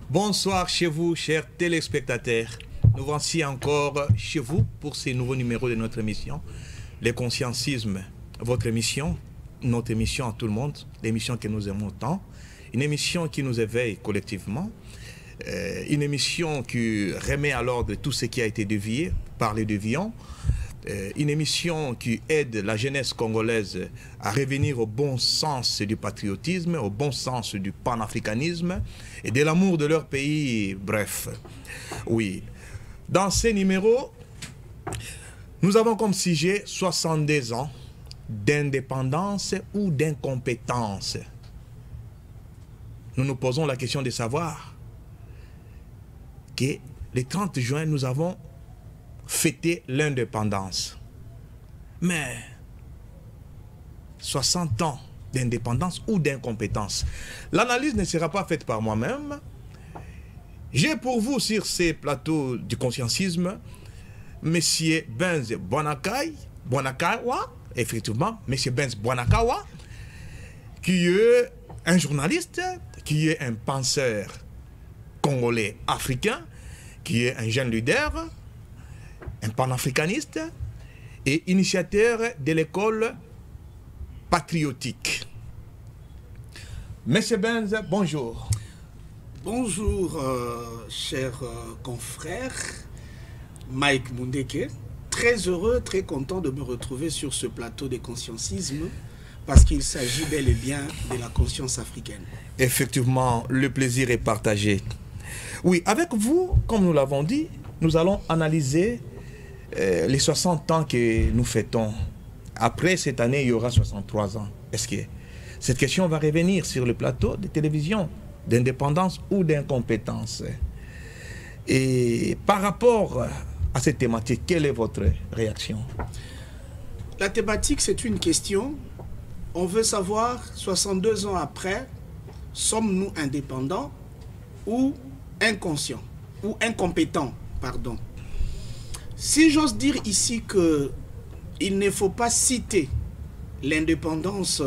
Bonsoir chez vous, chers téléspectateurs. Nous voici encore chez vous pour ces nouveaux numéros de notre émission, Les Conscientismes, votre émission, notre émission à tout le monde, l'émission que nous aimons tant, une émission qui nous éveille collectivement, une émission qui remet à l'ordre tout ce qui a été dévié par les déviants, une émission qui aide la jeunesse congolaise à revenir au bon sens du patriotisme, au bon sens du panafricanisme et de l'amour de leur pays, bref. Oui. Dans ces numéros, nous avons comme sujet 62 ans d'indépendance ou d'incompétence. Nous nous posons la question de savoir que le 30 juin, nous avons fêté l'indépendance. Mais 60 ans d'indépendance ou d'incompétence. L'analyse ne sera pas faite par moi-même. J'ai pour vous sur ces plateaux du conscientisme Monsieur Benz Bwanakawa, effectivement, Monsieur Benz Bwanakawa, qui est un journaliste, qui est un penseur congolais africain, qui est un jeune leader, un panafricaniste et initiateur de l'école patriotique. Monsieur Benz, bonjour. Bonjour, cher confrère Mike Mundeke. Très heureux, très content de me retrouver sur ce plateau de conscientisme parce qu'il s'agit bel et bien de la conscience africaine. Effectivement, le plaisir est partagé. Oui, avec vous, comme nous l'avons dit, nous allons analyser les 60 ans que nous fêtons. Après cette année, il y aura 63 ans. Est-ce que cette question va revenir sur le plateau de télévision d'indépendance ou d'incompétence? Et par rapport à cette thématique, quelle est votre réaction? La thématique, c'est une question. On veut savoir, 62 ans après, sommes-nous indépendants ou inconscients, ou incompétents, pardon. Si j'ose dire ici qu'il ne faut pas citer l'indépendance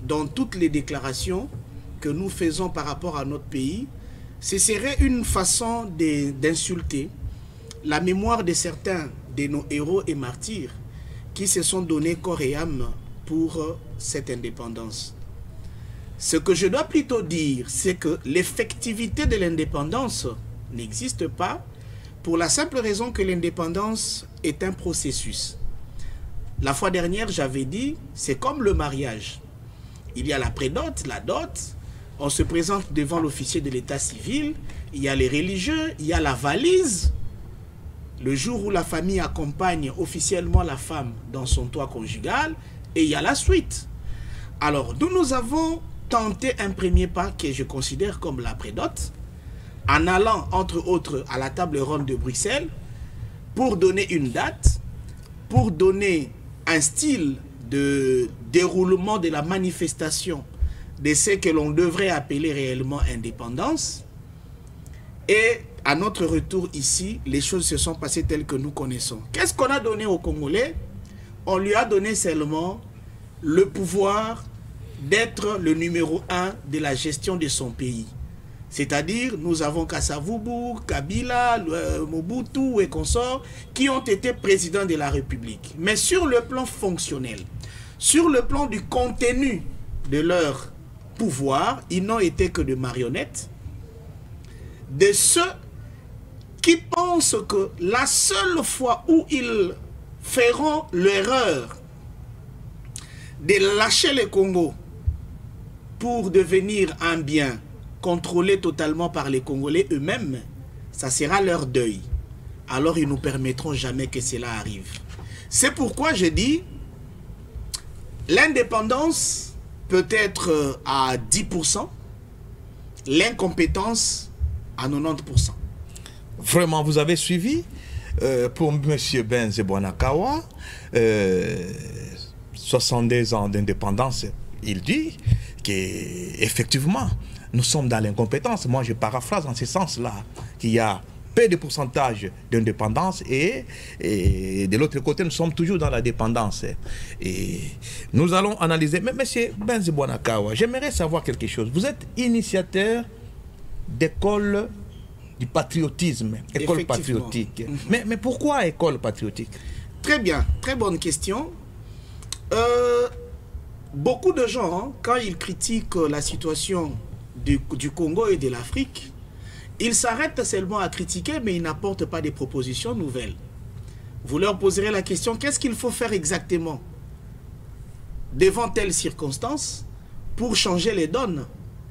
dans toutes les déclarations que nous faisons par rapport à notre pays, ce serait une façon d'insulter la mémoire de certains de nos héros et martyrs qui se sont donnés corps et âme pour cette indépendance. Ce que je dois plutôt dire, c'est que l'effectivité de l'indépendance n'existe pas pour la simple raison que l'indépendance est un processus. La fois dernière, j'avais dit, c'est comme le mariage. Il y a la prédot, la dot, on se présente devant l'officier de l'état civil, il y a les religieux, il y a la valise, le jour où la famille accompagne officiellement la femme dans son toit conjugal, et il y a la suite. Alors, nous avons tenté un premier pas que je considère comme la prédot, en allant, entre autres, à la table ronde de Bruxelles, pour donner une date, pour donner un style de déroulement de la manifestation de ce que l'on devrait appeler réellement indépendance. Et à notre retour ici, les choses se sont passées telles que nous connaissons. Qu'est-ce qu'on a donné aux Congolais? On lui a donné seulement le pouvoir d'être le numéro 1 de la gestion de son pays. C'est-à-dire, nous avons Kasavubu, Kabila, Mobutu et consorts qui ont été présidents de la République. Mais sur le plan fonctionnel, sur le plan du contenu de leur pouvoir, ils n'ont été que de marionnettes, de ceux qui pensent que la seule fois où ils feront l'erreur de lâcher le Congo pour devenir un bien contrôlés totalement par les Congolais eux-mêmes, ça sera leur deuil. Alors ils ne nous permettront jamais que cela arrive. C'est pourquoi je dis, l'indépendance peut être à 10%, l'incompétence à 90%. Vraiment, vous avez suivi pour M. Benz Bwanakawa, 62 ans d'indépendance, il dit qu'effectivement, nous sommes dans l'incompétence. Moi, je paraphrase en ce sens-là, qu'il y a peu de pourcentage d'indépendance et de l'autre côté, nous sommes toujours dans la dépendance. Et nous allons analyser. Mais M. Benz Bwanakawa, j'aimerais savoir quelque chose. Vous êtes initiateur d'école du patriotisme, école patriotique. Mais pourquoi école patriotique? Très bien, très bonne question. Beaucoup de gens, hein, quand ils critiquent la situation du Congo et de l'Afrique, ils s'arrêtent seulement à critiquer, mais ils n'apportent pas des propositions nouvelles. Vous leur poserez la question, qu'est-ce qu'il faut faire exactement devant telle circonstance pour changer les donnes?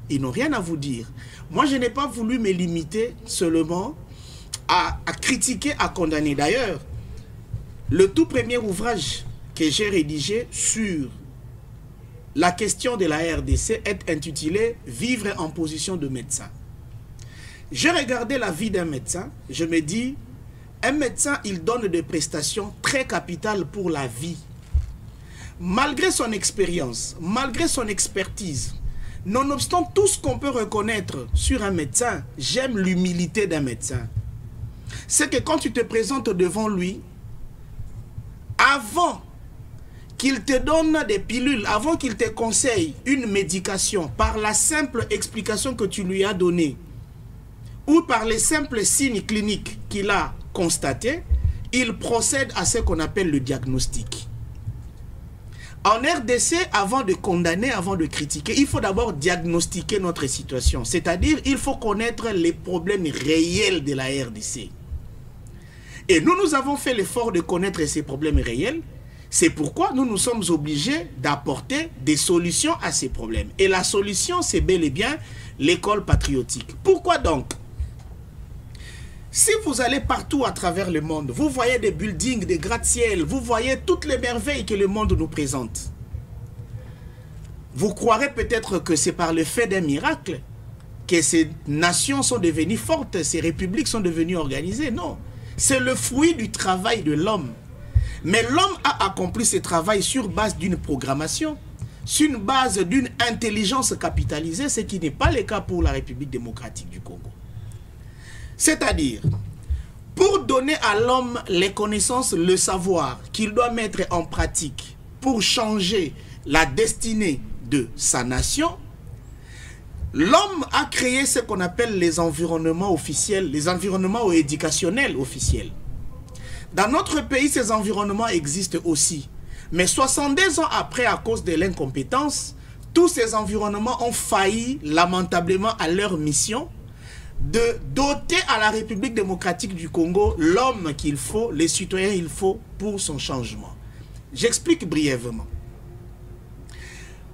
Ils n'ont rien à vous dire. Moi, je n'ai pas voulu me limiter seulement à critiquer, à condamner. D'ailleurs, le tout premier ouvrage que j'ai rédigé sur la question de la RDC est intitulé « Vivre en position de médecin ». J'ai regardé la vie d'un médecin, je me dis, un médecin, il donne des prestations très capitales pour la vie. Malgré son expérience, malgré son expertise, nonobstant tout ce qu'on peut reconnaître sur un médecin, j'aime l'humilité d'un médecin. C'est que quand tu te présentes devant lui, avant qu'il te donne des pilules, avant qu'il te conseille une médication, par la simple explication que tu lui as donnée, ou par les simples signes cliniques qu'il a constatés, il procède à ce qu'on appelle le diagnostic. En RDC, avant de condamner, avant de critiquer, il faut d'abord diagnostiquer notre situation. C'est-à-dire, il faut connaître les problèmes réels de la RDC. Et nous avons fait l'effort de connaître ces problèmes réels. C'est pourquoi nous sommes obligés d'apporter des solutions à ces problèmes. Et la solution, c'est bel et bien l'école patriotique. Pourquoi donc? Si vous allez partout à travers le monde, vous voyez des buildings, des gratte-ciel, vous voyez toutes les merveilles que le monde nous présente. Vous croirez peut-être que c'est par le fait d'un miracle que ces nations sont devenues fortes, ces républiques sont devenues organisées. Non, c'est le fruit du travail de l'homme. Mais l'homme a accompli ce travail sur base d'une programmation, sur une base d'une intelligence capitalisée, ce qui n'est pas le cas pour la République démocratique du Congo. C'est-à-dire, pour donner à l'homme les connaissances, le savoir qu'il doit mettre en pratique pour changer la destinée de sa nation, l'homme a créé ce qu'on appelle les environnements officiels, les environnements éducationnels officiels. Dans notre pays, ces environnements existent aussi. Mais 62 ans après, à cause de l'incompétence, tous ces environnements ont failli lamentablement à leur mission de doter à la République démocratique du Congo l'homme qu'il faut, les citoyens qu'il faut pour son changement. J'explique brièvement.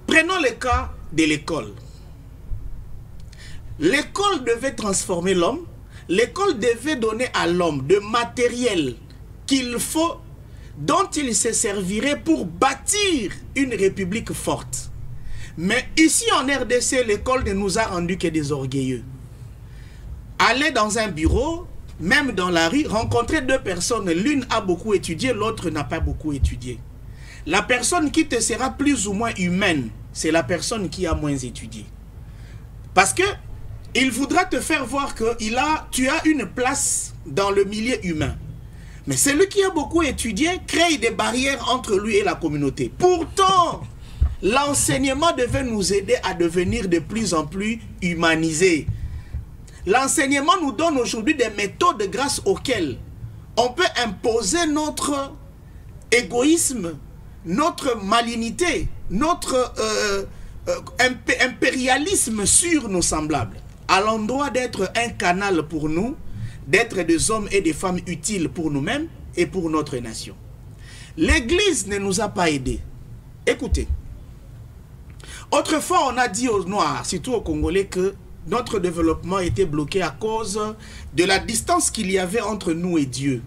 Prenons le cas de l'école. L'école devait transformer l'homme. L'école devait donner à l'homme de matériel qu'il faut, dont il se servirait pour bâtir une république forte. Mais ici en RDC, l'école ne nous a rendu que des orgueilleux. Aller dans un bureau, même dans la rue, rencontrer deux personnes, l'une a beaucoup étudié, l'autre n'a pas beaucoup étudié. La personne qui te sera plus ou moins humaine, c'est la personne qui a moins étudié. Parce que il voudra te faire voir que tu as une place dans le milieu humain. Mais celui qui a beaucoup étudié crée des barrières entre lui et la communauté. Pourtant, l'enseignement devait nous aider à devenir de plus en plus humanisés. L'enseignement nous donne aujourd'hui des méthodes grâce auxquelles on peut imposer notre égoïsme, notre malignité, notre impérialisme sur nos semblables, à l'endroit d'être un canal pour nous, d'être des hommes et des femmes utiles pour nous-mêmes et pour notre nation. L'Église ne nous a pas aidés. Écoutez, autrefois on a dit aux Noirs, surtout aux Congolais, que notre développement était bloqué à cause de la distance qu'il y avait entre nous et Dieu.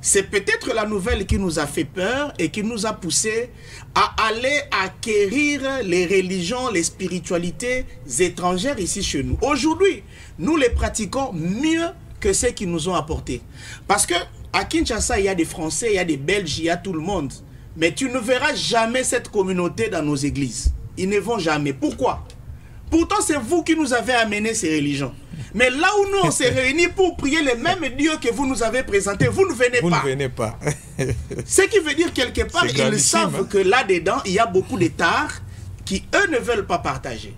C'est peut-être la nouvelle qui nous a fait peur et qui nous a poussé à aller acquérir les religions, les spiritualités étrangères ici chez nous. Aujourd'hui, nous les pratiquons mieux que ceux qui nous ont apportés. Parce que à Kinshasa, il y a des Français, il y a des Belges, il y a tout le monde. Mais tu ne verras jamais cette communauté dans nos églises. Ils ne vont jamais. Pourquoi? Pourtant, c'est vous qui nous avez amené ces religions. Mais là où nous, on s'est réunis pour prier les mêmes dieux que vous nous avez présentés, vous ne venez pas. Vous ne venez pas. Ce qui veut dire quelque part, ils savent que là-dedans, il y a beaucoup d'états qui, eux, ne veulent pas partager.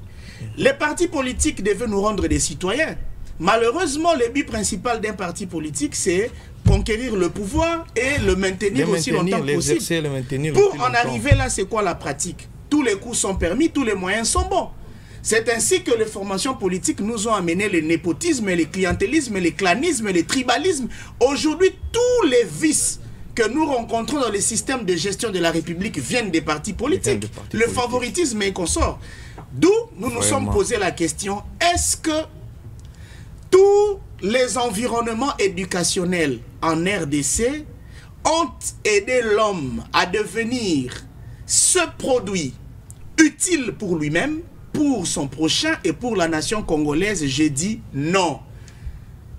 Les partis politiques devaient nous rendre des citoyens. Malheureusement, le but principal d'un parti politique, c'est conquérir le pouvoir et le maintenir aussi longtemps que possible. Pour en arriver là, c'est quoi la pratique? Tous les coups sont permis, tous les moyens sont bons. C'est ainsi que les formations politiques nous ont amené le népotisme, le clientélisme, le clanisme, le tribalisme. Aujourd'hui, tous les vices que nous rencontrons dans les systèmes de gestion de la République viennent des partis politiques. Le favoritisme et consort. D'où nous nous sommes posé la question, est-ce que tous les environnements éducationnels en RDC ont aidé l'homme à devenir ce produit utile pour lui-même, pour son prochain et pour la nation congolaise? J'ai dit non.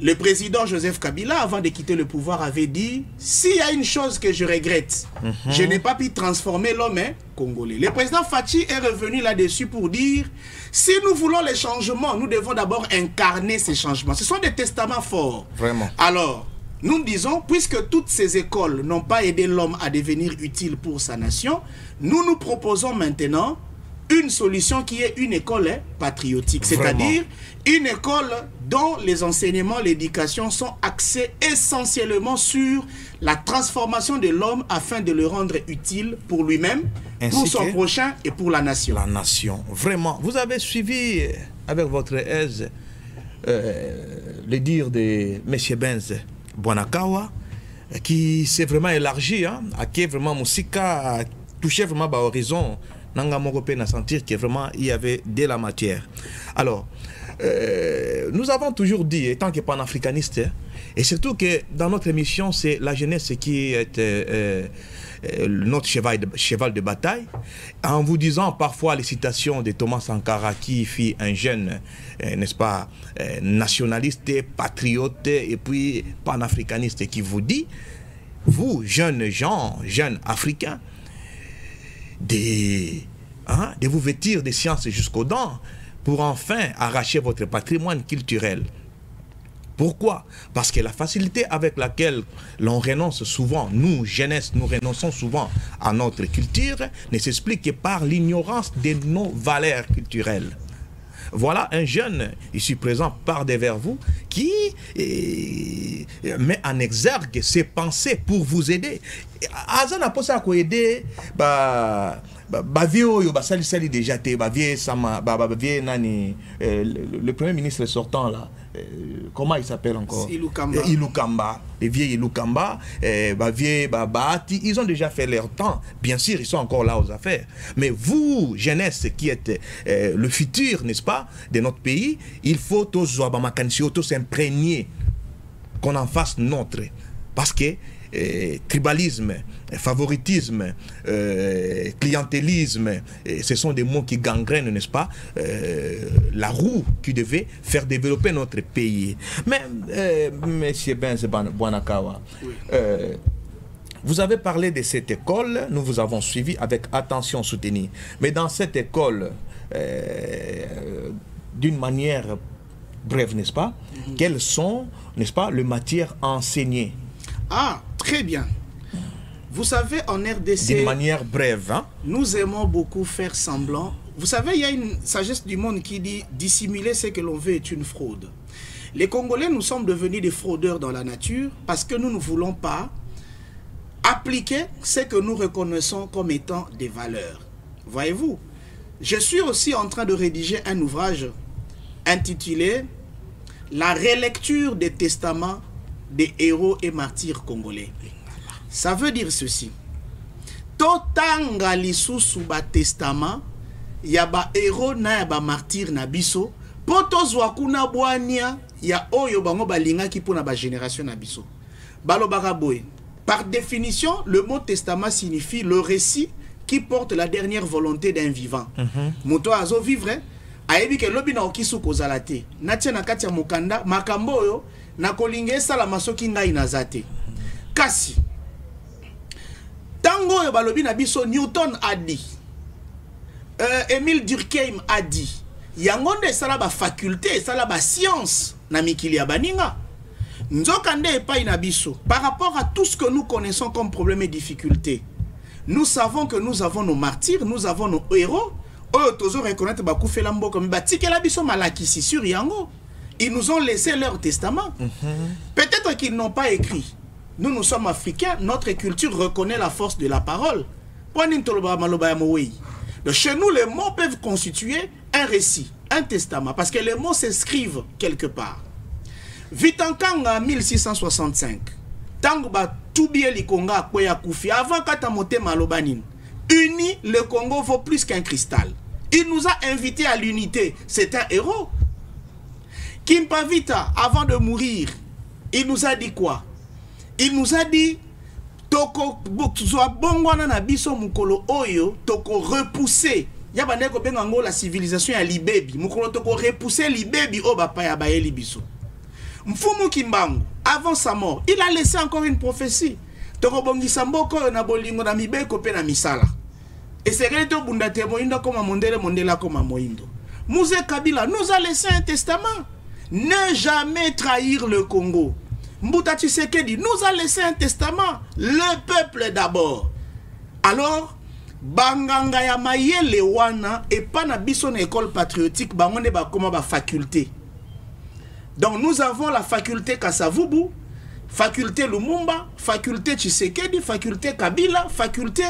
Le président Joseph Kabila, avant de quitter le pouvoir, avait dit, s'il y a une chose que je regrette, je n'ai pas pu transformer l'homme congolais. Le président Fachi est revenu là-dessus pour dire, si nous voulons les changements, nous devons d'abord incarner ces changements. Ce sont des testaments forts. Vraiment. Alors, nous disons, puisque toutes ces écoles n'ont pas aidé l'homme à devenir utile pour sa nation, nous nous proposons maintenant une solution qui est une école patriotique, c'est-à-dire une école dont les enseignements, l'éducation sont axés essentiellement sur la transformation de l'homme afin de le rendre utile pour lui-même, pour son prochain et pour la nation. La nation, vraiment. Vous avez suivi avec votre aise le dire de M. Benz Bwanakawa, qui s'est vraiment élargi, hein, à qui vraiment Moussika a touché vraiment l'horizon. Nanga Mokopé n'a sentir qu'il vraiment il y avait de la matière. Alors, nous avons toujours dit, étant que panafricaniste, et surtout que dans notre émission, c'est la jeunesse qui est notre cheval de bataille, en vous disant parfois les citations de Thomas Sankara qui fit un jeune, n'est-ce pas, nationaliste, patriote et puis panafricaniste qui vous dit, vous, jeunes gens, jeunes africains, de vous vêtir des sciences jusqu'aux dents pour enfin arracher votre patrimoine culturel. Pourquoi? Parce que la facilité avec laquelle l'on renonce souvent, nous, jeunesse, nous renonçons souvent à notre culture, ne s'explique que par l'ignorance de nos valeurs culturelles. Voilà un jeune, ici présent, par devers vous, qui met en exergue ses pensées pour vous aider. Azan a pensé à quoi aider, le premier ministre sortant là, comment il s'appelle encore? Ilukamba. Les vieilles Ilukamba, ils ont déjà fait leur temps. Bien sûr, ils sont encore là aux affaires. Mais vous, jeunesse, qui êtes le futur, n'est-ce pas, de notre pays, il faut tous s'imprégner qu'on en fasse notre. Parce que tribalisme, favoritisme, clientélisme, ce sont des mots qui gangrènent, n'est-ce pas, la roue qui devait faire développer notre pays. Mais, M. Benz Bwanakawa, vous avez parlé de cette école, nous vous avons suivi avec attention soutenue. Mais dans cette école, d'une manière brève, n'est-ce pas, quelles sont, n'est-ce pas, les matières enseignées? Ah, très bien. Vous savez, en RDC... D'une manière brève, hein? Nous aimons beaucoup faire semblant. Vous savez, il y a une sagesse du monde qui dit « dissimuler ce que l'on veut est une fraude ». Les Congolais, nous sommes devenus des fraudeurs dans la nature parce que nous ne voulons pas appliquer ce que nous reconnaissons comme étant des valeurs. Voyez-vous, je suis aussi en train de rédiger un ouvrage intitulé « La relecture des testaments des héros et martyrs congolais ». Ça veut dire ceci. Totanga lisusu ba testament, ya ba héros na ya ba martyr na biso, poto zwakuna bwania ya oyo bango balinga ki pona ba génération na biso. Balobaka boy. Par définition, le mot testament signifie le récit qui porte la dernière volonté d'un vivant. Moto azo vivre, ayebi ke lobi na okisu kozala te. Natia na kati ya mokanda, makambo oyo na kolinga esala masoki ngai nazate. Kasi tango yo balobi na biso Newton a dit, Émile Durkheim a dit, yango nde esala ba faculté, esala ba science na mikili ya baninga. Nzokande epai na biso, par rapport à tout ce que nous connaissons comme problèmes et difficultés, nous savons que nous avons nos martyrs, nous avons nos héros. Oyo tozo reconnaître ba kufela mboko, mais ba tikela biso malakisi sur yango. Ils nous ont laissé leur testament. Peut-être qu'ils n'ont pas écrit. Nous, nous sommes africains, notre culture reconnaît la force de la parole. Donc, chez nous, les mots peuvent constituer un récit, un testament, parce que les mots s'écrivent quelque part. Vitankanga 1665, Tangba Toubie Likonga Kweya Koufi, avant Katamote Malobanin, uni, le Congo vaut plus qu'un cristal. Il nous a invités à l'unité, c'est un héros. Kimpavita, avant de mourir, il nous a dit quoi? Il nous a dit toko bongwana na biso mukolo oyo toko repousser yabaneko bengango la civilisation ya libebi mukolo toko repousser libebi o bapa ya bayeli biso. Mfumu Kimbangu, avant sa mort, il a laissé encore une prophétie. Toko bongisa mboko na bolingo na mibeko pe na misala. Et c'est que to bundate moindo comme mondela comme moindo. Mouzé Kabila nous a laissé un testament. Ne jamais trahir le Congo. Mbuta Tshisekedi nous a laissé un testament. Le peuple d'abord. Alors, Banganga ya mayele wana et pas na biso na école patriotique bangonde ba koma ba faculté. Donc nous avons la faculté Kasavubu, faculté Lumumba, faculté Tshisekedi, faculté Kabila, faculté...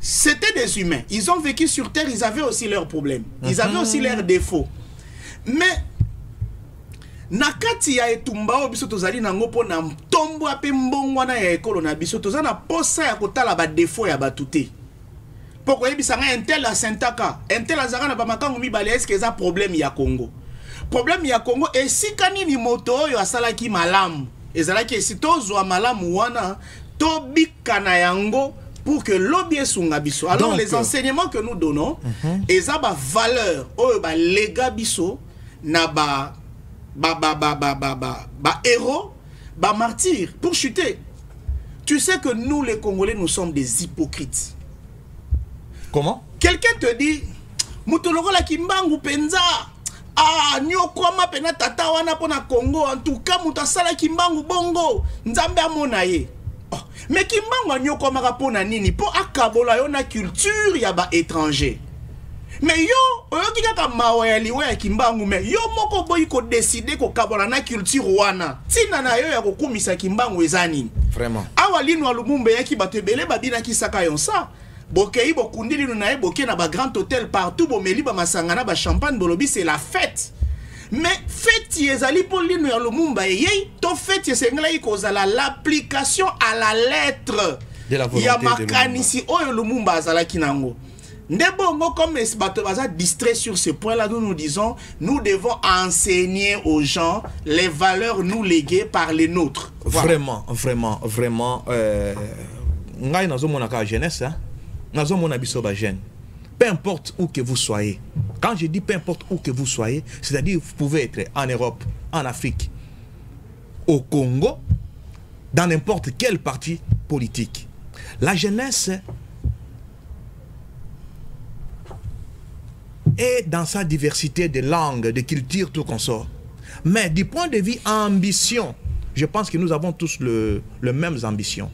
C'était des humains. Ils ont vécu sur terre, ils avaient aussi leurs problèmes. Ils avaient aussi leurs défauts. Mais nakati ya etumba biso tozali nango po na tombo ape mbongwana ya ekolo na biso tozana na posa ya kotala ba défaut ya batute. Poko yebisanga intel la sentaka, intel azaka na ba makango mibale eske eza problème ya Congo. Problème ya Congo esikani ni moto oyo asalaki malamu. Ezalaki esitozwa malamu wana to bikana yango pour que l'objet soit biso. Alors donc, les enseignements que nous donnons, ils ont ba valeur, ba lega biso, na ba héros, ba martyr pour chuter. Tu sais que nous les Congolais, nous sommes des hypocrites. Comment? Quelqu'un te dit, Mutoloko la Kimbangu penza. Ah, nyokoma pena tata wana pona Congo. En tout cas, mutasala Kimbangu bongo. Nzambe amonaye. Mais Kimbangu nyokoma rapona nini po akabola yo na culture ya ba étranger. Mais yo, oyo kika mawa ya liwe ya Kimbangu mais yo moko boyi ko décider ko kabola na culture wana. Tina na yo ya ko kumisa Kimbangu ezani. Vraiment. Awa linu wa Lumumba yaki batebele babina kisaka yonsa. Bokei bokundi linu na ye boke na ba grand hôtel partout bomeli ba masangana ba champagne bolobi c'est la fête. Mais fête yezali pour linu ya Lumumba yei to fête yesengala ikozala l'application à la lettre de la volonté ya makanisi oyo Lumumba azala kinango. Ndebongo comme bato baza distrait sur ce point là nous disons nous devons enseigner aux gens les valeurs nous léguées par les nôtres. Voilà. Vraiment ngai nazomona ka jeunesse hein. Nazomona biso ba jeune. Peu importe où que vous soyez. Quand je dis peu importe où que vous soyez, c'est-à-dire vous pouvez être en Europe, en Afrique, au Congo, dans n'importe quel parti politique. La jeunesse est dans sa diversité de langues, de cultures, tout consort. Mais du point de vue ambition, je pense que nous avons tous les mêmes ambitions.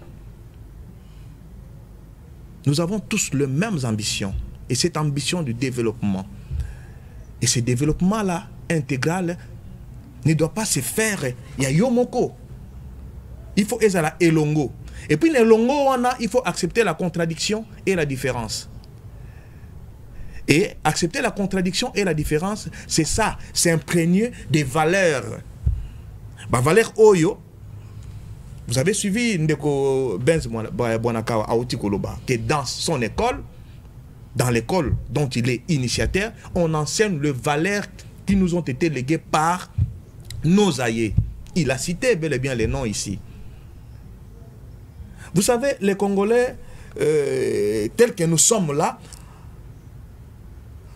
Nous avons tous les mêmes ambitions. Et cette ambition de développement. Et ce développement-là, intégral, ne doit pas se faire. Il y a Yomoko. Il faut ezala elongo. Et puis l'elongo, il faut accepter la contradiction et la différence. Et accepter la contradiction et la différence, c'est ça. C'est imprégné des valeurs. Bah, valeur Oyo. Vous avez suivi Ndeko Benz Bonakawa Aouti Koloba, qui est dans son école, dans l'école dont il est initiateur, on enseigne les valeurs qui nous ont été léguées par nos aïeux. Il a cité bel et bien les noms ici. Vous savez, les Congolais, tels que nous sommes là,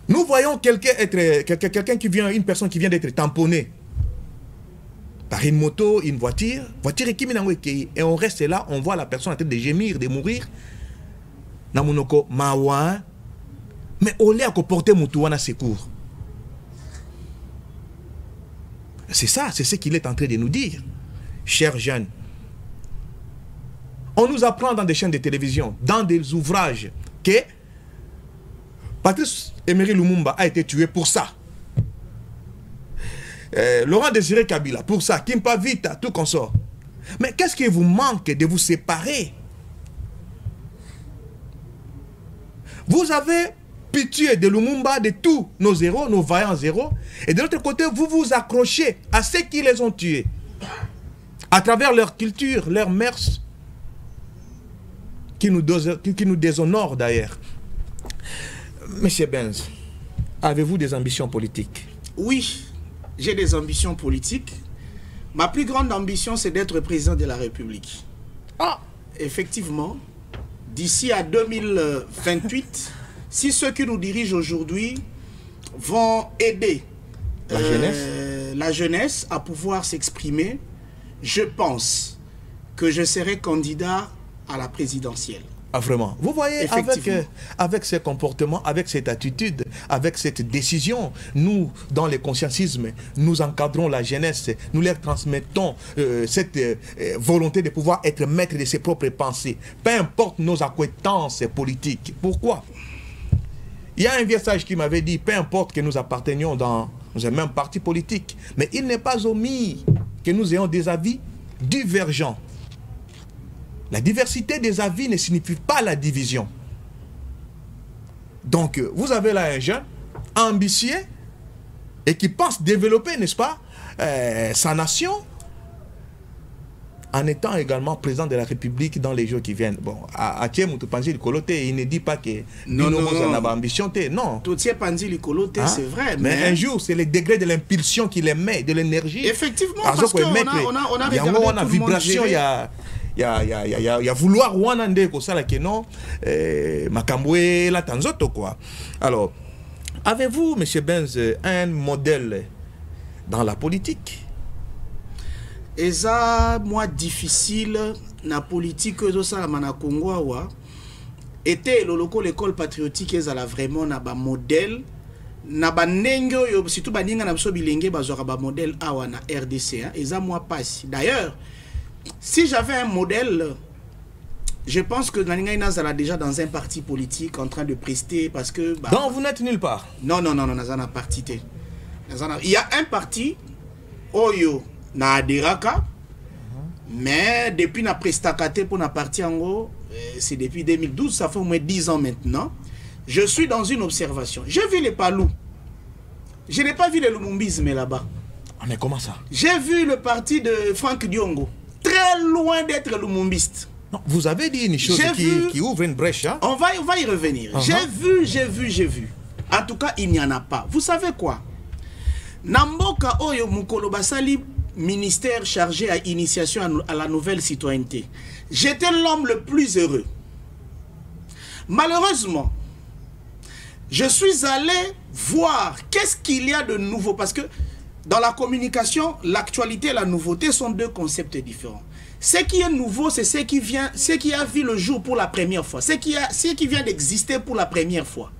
nous voyons quelqu'un qui vient, une personne qui vient d'être tamponnée par une moto, une voiture et on reste là, on voit la personne en train de gémir, de mourir. Namunoko mawa, mais au lieu de porter Moutouana secours. C'est ça, c'est ce qu'il est en train de nous dire, chers jeunes. On nous apprend dans des chaînes de télévision, dans des ouvrages, que Patrice Emery Lumumba a été tué pour ça. Laurent Désiré Kabila, pour ça, Kimpa Vita, tout consort. Mais qu'est-ce qui vous manque de vous séparer? Vous avez pitié de Lumumba, de tous nos héros, nos vaillants héros, et de l'autre côté, vous vous accrochez à ceux qui les ont tués, à travers leur culture, leurs mœurs, qui nous déshonorent d'ailleurs. Monsieur Benz, avez-vous des ambitions politiques? Oui, j'ai des ambitions politiques. Ma plus grande ambition, c'est d'être président de la République. Ah! Effectivement, d'ici à 2028, si ceux qui nous dirigent aujourd'hui vont aider la jeunesse à pouvoir s'exprimer, je pense que je serai candidat à la présidentielle. Ah, vraiment? Vous voyez, avec ces comportements, avec cette attitude, avec cette décision, nous, dans le conscientisme, nous encadrons la jeunesse, nous leur transmettons cette volonté de pouvoir être maître de ses propres pensées, peu importe nos acquaintances politiques. Pourquoi? Il y a un vieux sage qui m'avait dit, peu importe que nous appartenions dans un même parti politique, mais il n'est pas omis que nous ayons des avis divergents. La diversité des avis ne signifie pas la division. Donc, vous avez là un jeune ambitieux et qui pense développer, n'est-ce pas, sa nation en étant également président de la République dans les jours qui viennent. Bon, à Thier Moutoupanzi Likolo, il ne dit pas que nous avons ambition. Non. Thier Panzi Likolo, c'est vrai. Mais un jour, c'est le degré de l'impulsion qui les met, de l'énergie. Effectivement, parce qu'on a regardé tout le monde gérer. Il y a vouloir Wanande ko sala que non Makambwe la tanzoto quoi. Alors, avez-vous, monsieur Benz, un modèle dans la politique? Et ça, moi, difficile, la politique que ça, la Congo, était le local l'école patriotique, ils a vraiment un modèle. Naba nengo surtout baninga na biso bilenge bazora ba modèle awa na RDC et ça moi passe. D'ailleurs, si j'avais un modèle, je pense que Naninga Inazala déjà dans un parti politique en train de prester parce que... Bah, donc vous n'êtes nulle part? Non, Nazana parti. Il y a un parti, Oyo, na Aderaka, mais depuis na prestakate pour na parti en gros, c'est depuis 2012, ça fait au moins 10 ans maintenant. Je suis dans une observation. J'ai vu les Palous. Je n'ai pas vu le lumumbisme là-bas. Ah, mais comment ça? J'ai vu le parti de Franck Diongo. Très loin d'être lumumbiste. Non, vous avez dit une chose qui ouvre une brèche. Hein? On va y revenir. J'ai vu. En tout cas, il n'y en a pas. Vous savez quoi? Namboka Oyo Mukolo Basali, ministère chargé à initiation à la nouvelle citoyenneté. J'étais l'homme le plus heureux. Malheureusement, je suis allé voir qu'est-ce qu'il y a de nouveau. Parce que dans la communication, l'actualité et la nouveauté sont deux concepts différents. Ce qui est nouveau, c'est ce qui a vu le jour pour la première fois. Ce qui vient d'exister pour la première fois.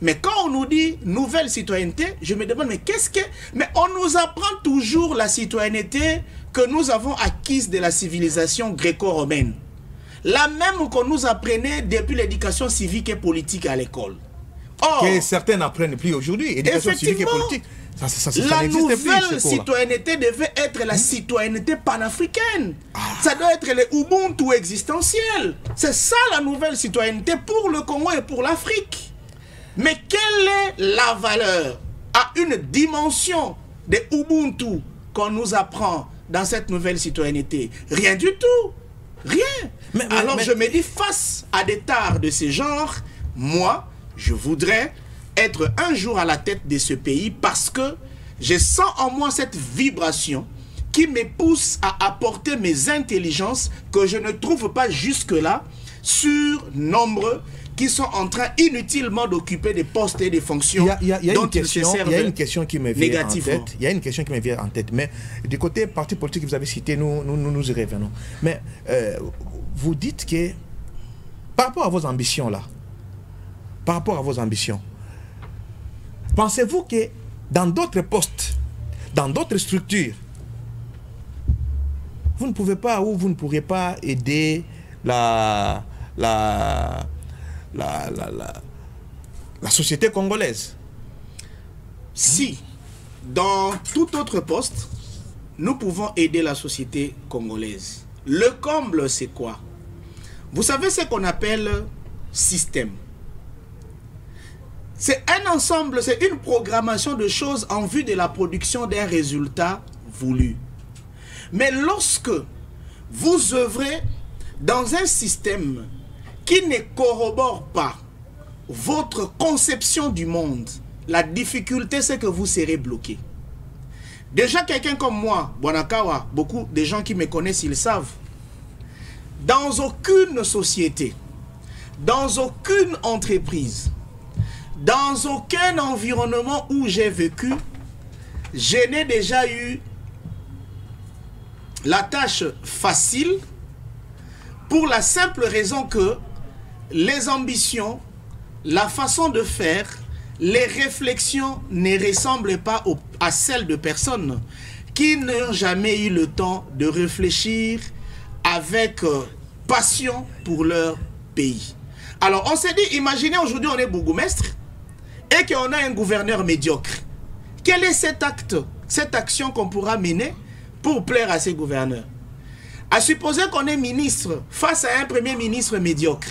Mais quand on nous dit nouvelle citoyenneté, je me demande, mais qu'est-ce que... Mais on nous apprend toujours la citoyenneté que nous avons acquise de la civilisation gréco-romaine. La même qu'on nous apprenait depuis l'éducation civique et politique à l'école. Or, que certains n'apprennent plus aujourd'hui, éducation civique et politique. La nouvelle citoyenneté devait être la citoyenneté panafricaine. Ça doit être le Ubuntu existentiel. C'est ça la nouvelle citoyenneté pour le Congo et pour l'Afrique. Mais quelle est la valeur à une dimension de Ubuntu qu'on nous apprend dans cette nouvelle citoyenneté? Rien du tout. Rien. Alors je me dis, face à des tares de ce genre, moi, je voudrais être un jour à la tête de ce pays parce que je sens en moi cette vibration qui me pousse à apporter mes intelligences que je ne trouve pas jusque-là sur nombreux qui sont en train inutilement d'occuper des postes et des fonctions. Il y a une question qui me vient en tête. Il y a une question qui me vient en tête. Mais du côté parti politique que vous avez cité, nous y revenons. Mais vous dites que par rapport à vos ambitions là, pensez-vous que dans d'autres postes, dans d'autres structures, vous ne pouvez pas ou vous ne pourrez pas aider la société congolaise? Si, dans tout autre poste, nous pouvons aider la société congolaise. Le comble, c'est quoi? Vous savez ce qu'on appelle système. C'est un ensemble, c'est une programmation de choses en vue de la production d'un résultat voulu. Mais lorsque vous œuvrez dans un système qui ne corrobore pas votre conception du monde, la difficulté, c'est que vous serez bloqué. Déjà, quelqu'un comme moi, Bwanakawa, beaucoup de gens qui me connaissent, ils savent. Dans aucune société, dans aucune entreprise, dans aucun environnement où j'ai vécu, je n'ai déjà eu la tâche facile pour la simple raison que les ambitions, la façon de faire, les réflexions ne ressemblent pas à celles de personnes qui n'ont jamais eu le temps de réfléchir avec passion pour leur pays. Alors on s'est dit, imaginez aujourd'hui on est bourgmestre et qu'on a un gouverneur médiocre. Quel est cet acte, cette action qu'on pourra mener pour plaire à ces gouverneurs? À supposer qu'on est ministre face à un premier ministre médiocre,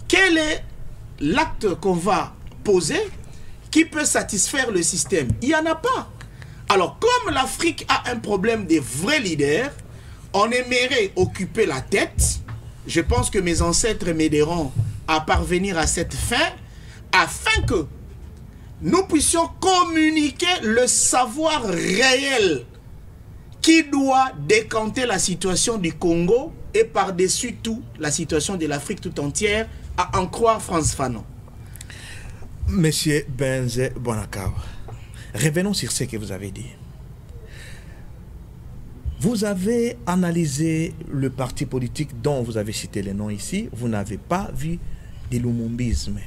quel est l'acte qu'on va poser qui peut satisfaire le système? Il n'y en a pas. Alors, comme l'Afrique a un problème de vrais leaders, on aimerait occuper la tête. Je pense que mes ancêtres m'aideront à parvenir à cette fin, afin que nous puissions communiquer le savoir réel qui doit décanter la situation du Congo et par-dessus tout la situation de l'Afrique tout entière, à en croire Frantz Fanon. Monsieur Benze Bwanakawa, revenons sur ce que vous avez dit. Vous avez analysé le parti politique dont vous avez cité les noms ici. Vous n'avez pas vu de lumumbisme.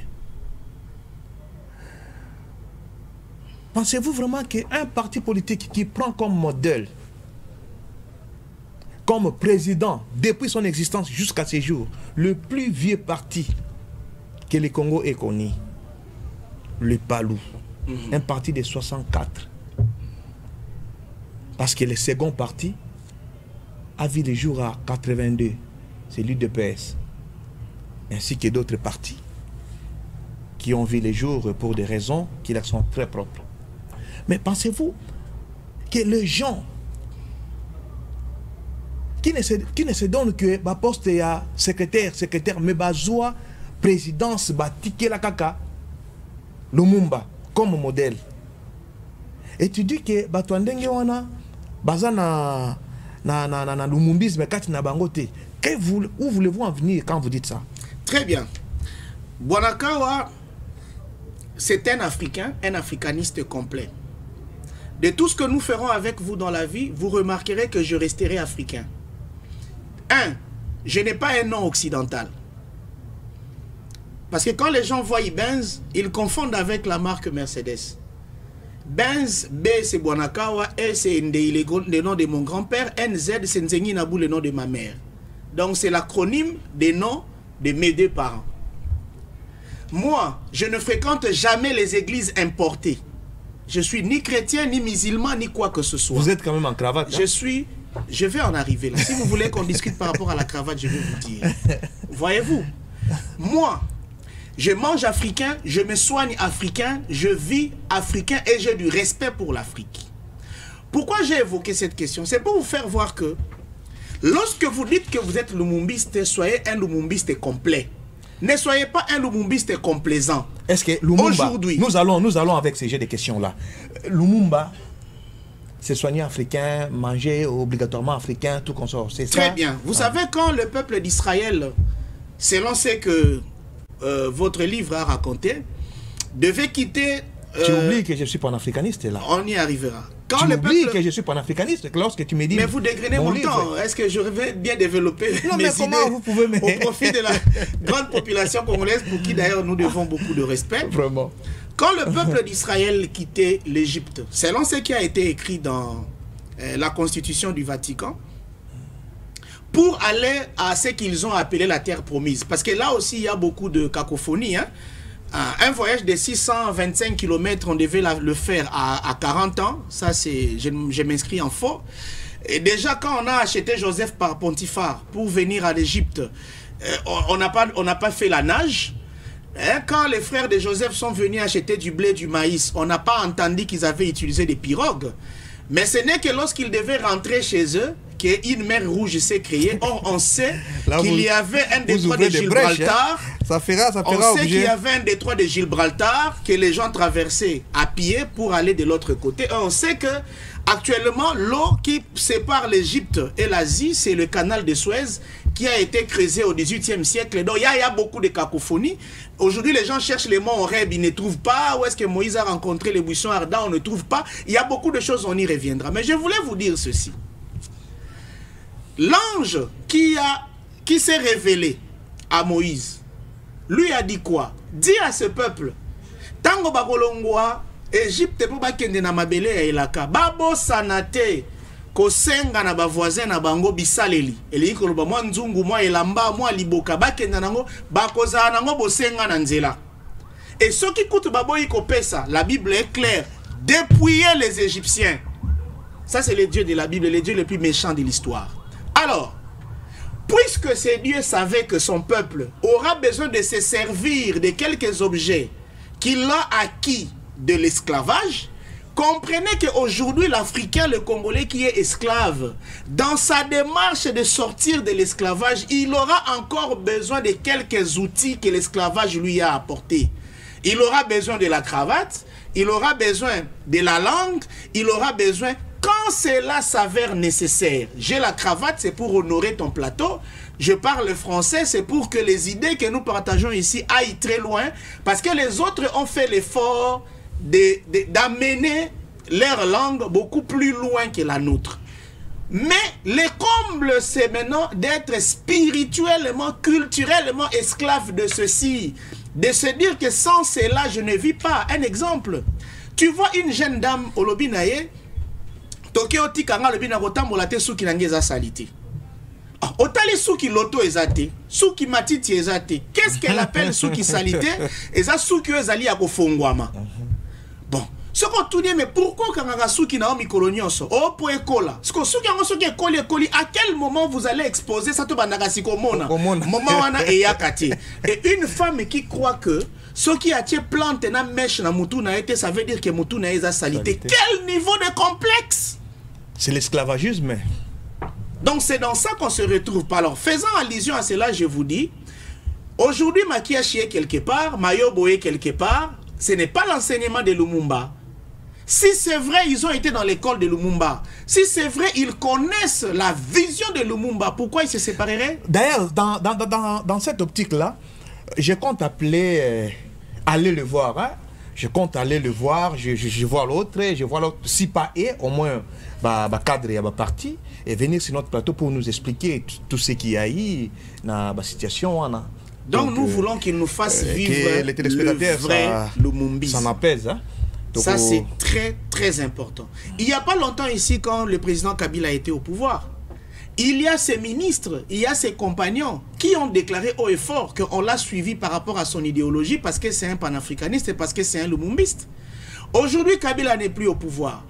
Pensez-vous vraiment qu'un parti politique qui prend comme modèle, comme président, depuis son existence jusqu'à ce jour, le plus vieux parti que le Congo ait connu, le PALU, un parti de 64. Parce que le second parti a vu le jour à 82, c'est l'UDPS, ainsi que d'autres partis qui ont vu le jour pour des raisons qui leur sont très propres. Mais pensez-vous que les gens qui ne se donnent que ma poste à secrétaire, mais bazoua présidence, batike la kaka, Lumumba comme modèle. Et tu dis que batwandenge wana bazana na lumumbisme kati na bangote. Où voulez-vous en venir quand vous dites ça? Très bien. Bwanakawa, c'est un Africain, un africaniste complet. De tout ce que nous ferons avec vous dans la vie, vous remarquerez que je resterai africain. Je n'ai pas un nom occidental. Parce que quand les gens voient Benz, ils confondent avec la marque Mercedes. Benz, B c'est Bwanakawa, E c'est le nom de mon grand-père, NZ c'est Nzengi Nabou, le nom de ma mère. Donc c'est l'acronyme des noms de mes deux parents. Moi, je ne fréquente jamais les églises importées. Je suis ni chrétien, ni musulman, ni quoi que ce soit. Vous êtes quand même en cravate. Hein? Je vais en arriver là. Si vous voulez qu'on discute par rapport à la cravate, je vais vous dire. Voyez-vous, moi, je mange africain, je me soigne africain, je vis africain et j'ai du respect pour l'Afrique. Pourquoi j'ai évoqué cette question? C'est pour vous faire voir que lorsque vous dites que vous êtes lumumbiste, soyez un lumumbiste complet. Ne soyez pas un lumumbiste complaisant. Est-ce que Lumumba, nous allons avec ces jeux de questions-là. Lumumba, c'est soigner africain, manger obligatoirement africain, tout comme ça. Très bien. Vous savez, quand le peuple d'Israël, selon ce que votre livre a raconté, devait quitter... tu oublies que je suis panafricaniste là. On y arrivera. Quand tu oublies que je suis panafricaniste lorsque tu me dis... Mais vous dégrenez mon temps. Est-ce que je vais bien développer mes idées vous pouvez au profit de la grande population congolaise pour qui d'ailleurs nous devons beaucoup de respect. Vraiment. Quand le peuple d'Israël quittait l'Égypte, selon ce qui a été écrit dans la constitution du Vatican, pour aller à ce qu'ils ont appelé la terre promise. Parce que là aussi, il y a beaucoup de cacophonie. Hein? Un voyage de 625 km, on devait le faire à 40 ans. Ça, c'est, je m'inscris en faux. Et déjà, quand on a acheté Joseph par Pontifar pour venir à l'Égypte, on n'a pas fait la nage. Hein, quand les frères de Joseph sont venus acheter du blé, du maïs, on n'a pas entendu qu'ils avaient utilisé des pirogues. Mais ce n'est que lorsqu'ils devaient rentrer chez eux qu'une mer rouge s'est créée. Or, on sait qu'il y avait un détroit de Gibraltar. Ça fera on sait qu'il y avait un détroit de Gibraltar que les gens traversaient à pied pour aller de l'autre côté. On sait que actuellement, l'eau qui sépare l'Égypte et l'Asie, c'est le canal de Suez qui a été creusé au XVIIIe siècle. Donc, il y a beaucoup de cacophonies. Aujourd'hui, les gens cherchent les monts Horeb, ils ne trouvent pas. Où est-ce que Moïse a rencontré les buissons ardents, on ne trouve pas. Il y a beaucoup de choses, on y reviendra. Mais je voulais vous dire ceci. L'ange qui s'est révélé à Moïse, lui a dit quoi? Dis à ce peuple, Tango Bakolongwa, Égypte pour bakende na mabele ya elaka, babo sanate, kosenga na bavoisin na bango bisaleli. Eli koloba mwa nzungu, mwa elamba, mwa liboka, bakende nango, bakoza nango bosenga na nzela. Et ce qui coûte baboyi kopesa, la Bible est claire, dépouiller les Égyptiens. Ça c'est le Dieu de la Bible, le Dieu le plus méchant de l'histoire. Alors, puisque ces dieux savaient que son peuple aura besoin de se servir de quelques objets qu'il a acquis de l'esclavage, comprenez qu'aujourd'hui l'Africain, le Congolais qui est esclave, dans sa démarche de sortir de l'esclavage, il aura encore besoin de quelques outils que l'esclavage lui a apportés. Il aura besoin de la cravate, il aura besoin de la langue, il aura besoin... Quand cela s'avère nécessaire, j'ai la cravate, c'est pour honorer ton plateau. Je parle français, c'est pour que les idées que nous partageons ici aillent très loin. Parce que les autres ont fait l'effort d'amener leur langue beaucoup plus loin que la nôtre. Mais le comble, c'est maintenant d'être spirituellement, culturellement esclave de ceci. De se dire que sans cela, je ne vis pas. Un exemple. Tu vois une jeune dame au Lobinaye, Tokyo tikanga le bina kotambola te suki nangeza salite. Otali suki loto ezate, suki matiti ezate. Qu'est-ce qu'elle appelle suki salite? Eza suki ezali ya kofongwama. Bon, ce qu'on tout dit, mais pourquoi kanga suki na omi kolonioso? Oh po ekola. Ce que suki ango suki ekoli, à quel moment vous allez exposer ça to bandaka sikomona? Moment wana eyakati. Et une femme qui croit que ce qui a été planté na mèche na mutu na été, ça veut dire que mutu na eza salité. Quel niveau de complexe? C'est l'esclavagisme. Donc c'est dans ça qu'on se retrouve. Alors faisant allusion à cela, je vous dis, aujourd'hui Makiachi est quelque part, Mayobo est quelque part, ce n'est pas l'enseignement de Lumumba. Si c'est vrai, ils ont été dans l'école de Lumumba. Si c'est vrai, ils connaissent la vision de Lumumba. Pourquoi ils se sépareraient? D'ailleurs, dans cette optique-là, je compte appeler, aller le voir. Hein? Je compte aller le voir, je vois l'autre, si pas et au moins, cadre et parti, et venir sur notre plateau pour nous expliquer tout ce qu'il y a eu dans la situation. Donc nous voulons qu'il nous fasse vivre les téléspectateurs, le vrai Lumumbisme. Ça m'apaise. Hein? Ça c'est très très important. Il n'y a pas longtemps ici, quand le président Kabila était au pouvoir, il y a ses ministres, il y a ses compagnons qui ont déclaré haut et fort qu'on l'a suivi par rapport à son idéologie parce que c'est un panafricaniste et parce que c'est un lumumbiste. Aujourd'hui, Kabila n'est plus au pouvoir.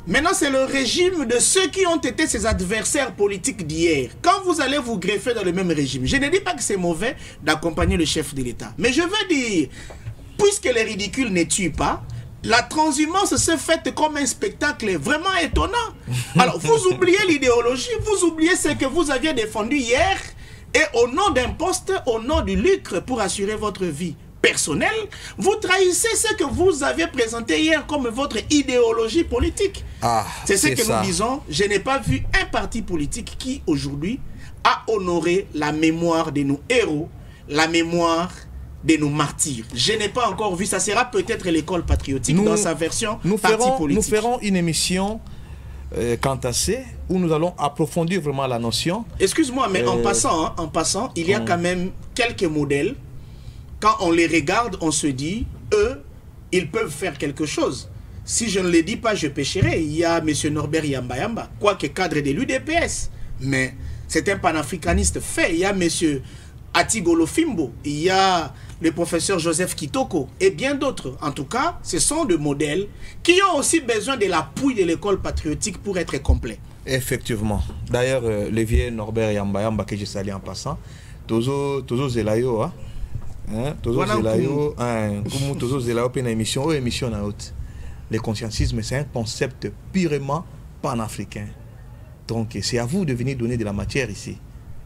Maintenant, c'est le régime de ceux qui ont été ses adversaires politiques d'hier. Quand vous allez vous greffer dans le même régime, je ne dis pas que c'est mauvais d'accompagner le chef de l'État. Mais je veux dire, puisque les ridicules ne tuent pas, la transhumance se fait comme un spectacle vraiment étonnant. Alors, vous oubliez l'idéologie, vous oubliez ce que vous aviez défendu hier, et au nom d'un poste, au nom du lucre pour assurer votre vie personnelle, vous trahissez ce que vous avez présenté hier comme votre idéologie politique. C'est ce que nous disons. Je n'ai pas vu un parti politique qui, aujourd'hui, a honoré la mémoire de nos héros, la mémoire de nos martyrs. Je n'ai pas encore vu. Ça sera peut-être l'école patriotique dans sa version parti politique. Nous ferons une émission quant à ça, où nous allons approfondir vraiment la notion. Excuse-moi, mais en passant, il y a quand même quelques modèles. Quand on les regarde, on se dit, eux, ils peuvent faire quelque chose. Si je ne les dis pas, je pécherai. Il y a M. Norbert Yamba, quoique cadre de l'UDPS, mais c'est un panafricaniste fait. Il y a M. Atigolo Fimbo, il y a le professeur Joseph Kitoko et bien d'autres. En tout cas, ce sont des modèles qui ont aussi besoin de l'appui de l'école patriotique pour être complet. Effectivement. D'ailleurs, le vieux Norbert Yamba que je salue en passant, Tozo Zelayo, Tozo Zelayo, Tozo Zelayo, une émission na haute. Le conscientisme, c'est un concept purement panafricain. Donc, c'est à vous de venir donner de la matière ici,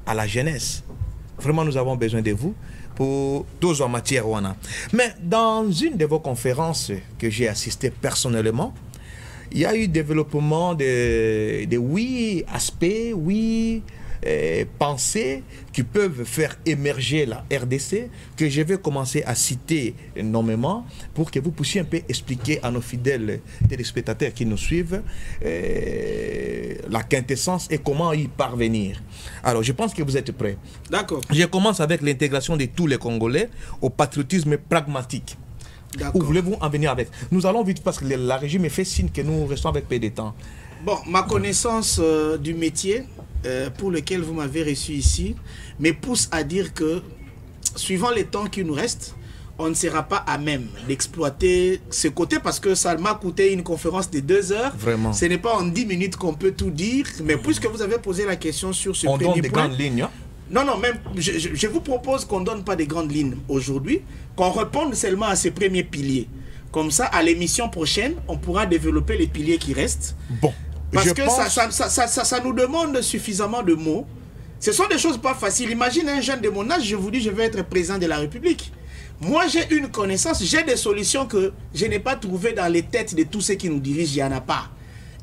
à la jeunesse. Vraiment, nous avons besoin de vous pour tous en matière. Mais dans une de vos conférences que j'ai assisté personnellement, il y a eu développement de 8 aspects, 8 pensées qui peuvent faire émerger la RDC, que je vais commencer à citer nommément pour que vous puissiez un peu expliquer à nos fidèles téléspectateurs qui nous suivent la quintessence et comment y parvenir. Alors, je pense que vous êtes prêts. D'accord. Je commence avec l'intégration de tous les Congolais au patriotisme pragmatique. Où voulez-vous en venir avec? Nous allons vite parce que la régie me fait signe que nous restons avec peu de temps. Bon, ma connaissance du métier pour lequel vous m'avez reçu ici me pousse à dire que, suivant les temps qui nous restent, on ne sera pas à même d'exploiter ce côté parce que ça m'a coûté une conférence de 2 heures. Vraiment. Ce n'est pas en 10 minutes qu'on peut tout dire, mais puisque vous avez posé la question sur ce premier point... On donne des grandes lignes, hein? Non, même, je vous propose qu'on ne donne pas des grandes lignes aujourd'hui, qu'on réponde seulement à ces premiers piliers. Comme ça, à l'émission prochaine, on pourra développer les piliers qui restent. Bon. Parce que ça nous demande suffisamment de mots. Ce sont des choses pas faciles. Imagine un jeune de mon âge, je vous dis, je vais être président de la République. Moi, j'ai une connaissance, j'ai des solutions que je n'ai pas trouvées dans les têtes de tous ceux qui nous dirigent, il n'y en a pas.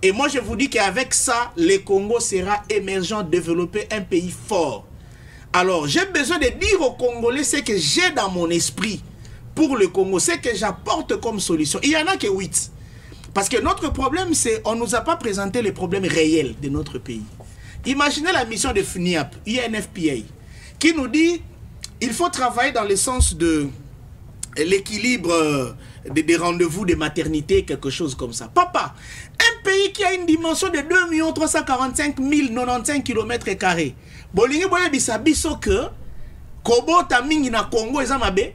Et moi, je vous dis qu'avec ça, le Congo sera émergent, développé, un pays fort. Alors, j'ai besoin de dire aux Congolais ce que j'ai dans mon esprit pour le Congo, ce que j'apporte comme solution. Il n'y en a que 8. Parce que notre problème, c'est qu'on ne nous a pas présenté les problèmes réels de notre pays. Imaginez la mission de FNIAP, INFPA, qui nous dit qu'il faut travailler dans le sens de l'équilibre des rendez-vous de maternité, quelque chose comme ça. Papa, un pays qui a une dimension de 2 345 095 km², bolingi boye bisabiso que kobota mingi na Congo ezamabe,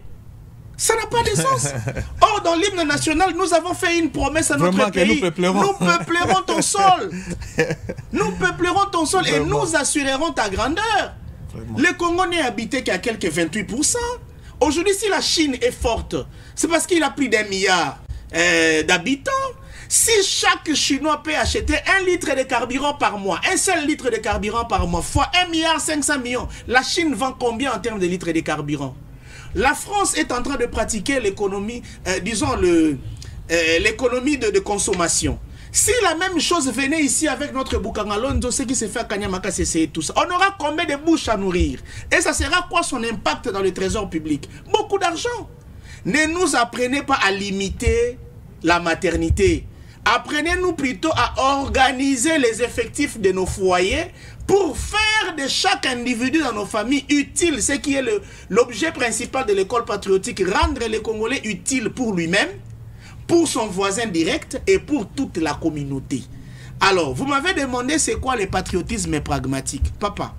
ça n'a pas de sens. Or, dans l'hymne national, nous avons fait une promesse à notre pays. Nous peuplerons ton sol. Nous peuplerons ton sol et nous assurerons ta grandeur. Vraiment. Le Congo n'est habité qu'à quelques 28%. Aujourd'hui, si la Chine est forte, c'est parce qu'il a plus d'1 milliard d'habitants. Si chaque Chinois peut acheter 1 litre de carburant par mois, un seul litre de carburant par mois, fois 1,5 milliard, la Chine vend combien en termes de litres de carburant? La France est en train de pratiquer l'économie, disons, l'économie de consommation. Si la même chose venait ici avec notre Bukangalondo, ce qui se fait à Kanyamaka, c'est tout ça, on aura combien de bouches à nourrir? Et ça sera quoi son impact dans le trésor public? Beaucoup d'argent. Ne nous apprenez pas à limiter la maternité. Apprenez-nous plutôt à organiser les effectifs de nos foyers pour faire de chaque individu dans nos familles utile, ce qui est l'objet principal de l'école patriotique, rendre les Congolais utiles pour lui-même, pour son voisin direct et pour toute la communauté. Alors, vous m'avez demandé c'est quoi le patriotisme pragmatique. Papa,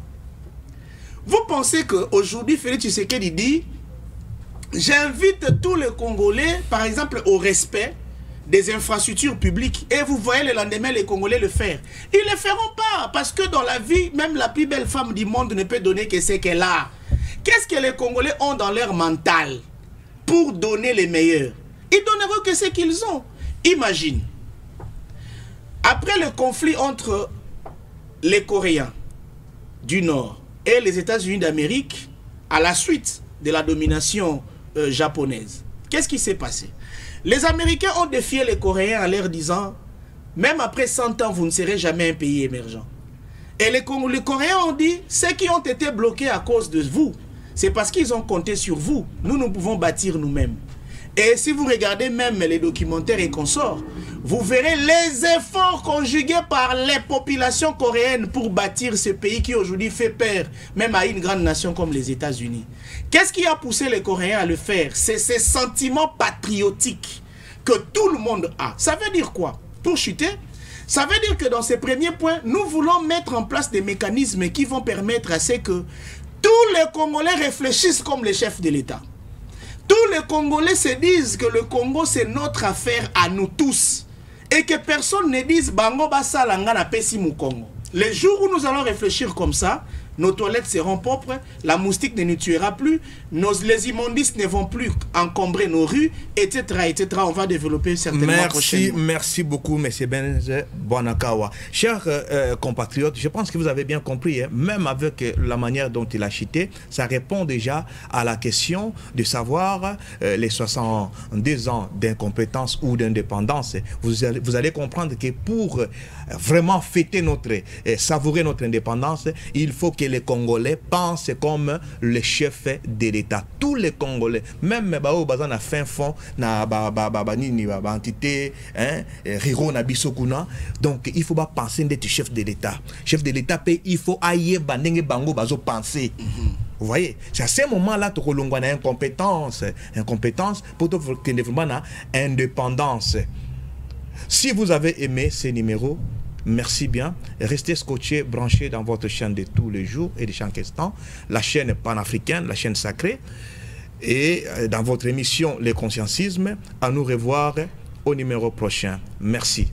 vous pensez qu'aujourd'hui, Félix Tshisekedi dit, j'invite tous les Congolais, par exemple, au respect des infrastructures publiques, et vous voyez le lendemain les Congolais le faire. Ils ne le feront pas, parce que dans la vie, même la plus belle femme du monde ne peut donner que ce qu'elle a. Qu'est-ce que les Congolais ont dans leur mental pour donner les meilleurs? Ils donneront que ce qu'ils ont. Imagine, après le conflit entre les Coréens du Nord et les États-Unis d'Amérique, à la suite de la domination japonaise, qu'est-ce qui s'est passé? Les Américains ont défié les Coréens en leur disant, même après 100 ans, vous ne serez jamais un pays émergent. Et les Coréens ont dit, ceux qui ont été bloqués à cause de vous, c'est parce qu'ils ont compté sur vous. Nous pouvons bâtir nous-mêmes. Et si vous regardez même les documentaires et consorts, vous verrez les efforts conjugués par les populations coréennes pour bâtir ce pays qui aujourd'hui fait peur, même à une grande nation comme les États-Unis. Qu'est-ce qui a poussé les Coréens à le faire? C'est ces sentiments patriotiques que tout le monde a. Ça veut dire quoi? Pour chuter, ça veut dire que dans ces premiers points, nous voulons mettre en place des mécanismes qui vont permettre à ce que tous les Congolais réfléchissent comme les chefs de l'État. Tous les Congolais se disent que le Congo, c'est notre affaire à nous tous. Et que personne ne dise Bango Basalanga na pesi mu Congo. Les jours où nous allons réfléchir comme ça, nos toilettes seront propres, la moustique ne nous tuera plus, les immondices ne vont plus encombrer nos rues, etc., etc. On va développer certainement prochainement. Merci beaucoup, M. Benz Bonakawa. Chers compatriotes, je pense que vous avez bien compris, hein, même avec la manière dont il a cité, ça répond déjà à la question de savoir les 62 ans d'incompétence ou d'indépendance. Vous allez comprendre que pour vraiment fêter savourer notre indépendance, il faut que les Congolais pensent comme le chef de l'État. Tous les Congolais, même na fin fond, na entité, Riro na bisokuna. Donc il faut pas penser d'être chef de l'État. Chef de l'État, il faut aïe banenge bango bazo penser. Vous voyez, c'est à ce moment-là que l'on a incompétence pour que développement na indépendance. Si vous avez aimé ces numéros, merci bien. Restez scotchés, branchés dans votre chaîne de tous les jours et de chaque instant, la chaîne panafricaine, la chaîne sacrée. Et dans votre émission Les Consciencismes, à nous revoir au numéro prochain. Merci.